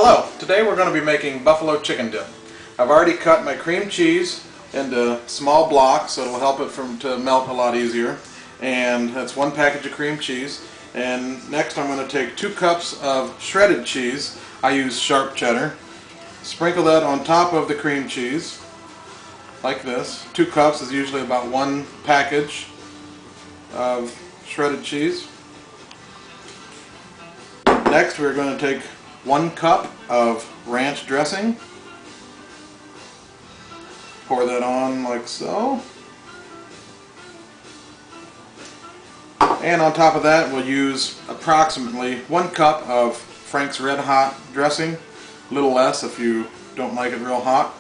Hello, today we're going to be making buffalo chicken dip. I've already cut my cream cheese into small blocks so it'll help it to melt a lot easier. And that's one package of cream cheese. And next I'm going to take 2 cups of shredded cheese. I use sharp cheddar. Sprinkle that on top of the cream cheese like this. 2 cups is usually about 1 package of shredded cheese. Next we're going to take 1 cup of ranch dressing. Pour that on like so. And on top of that we'll use approximately 1 cup of Frank's Red Hot dressing. A little less if you don't like it real hot.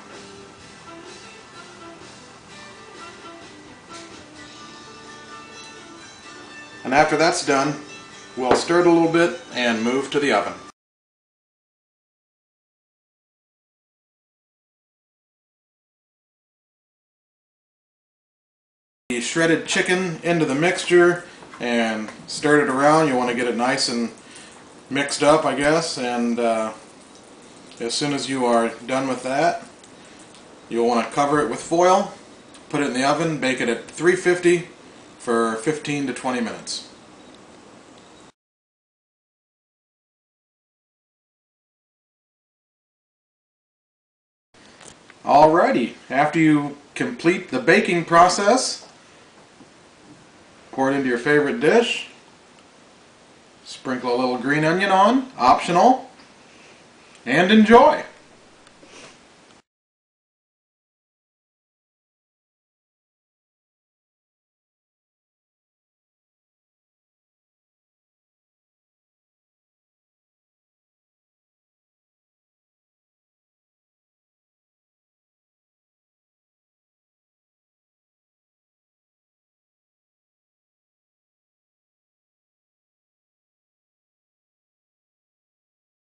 And after that's done, we'll stir it a little bit and move to the oven. The shredded chicken into the mixture and stir it around. You want to get it nice and mixed up, I guess, and as soon as you are done with that, you'll want to cover it with foil, put it in the oven, bake it at 350 for 15 to 20 minutes. Alrighty, after you complete the baking process, pour it into your favorite dish, sprinkle a little green onion on, optional, and enjoy!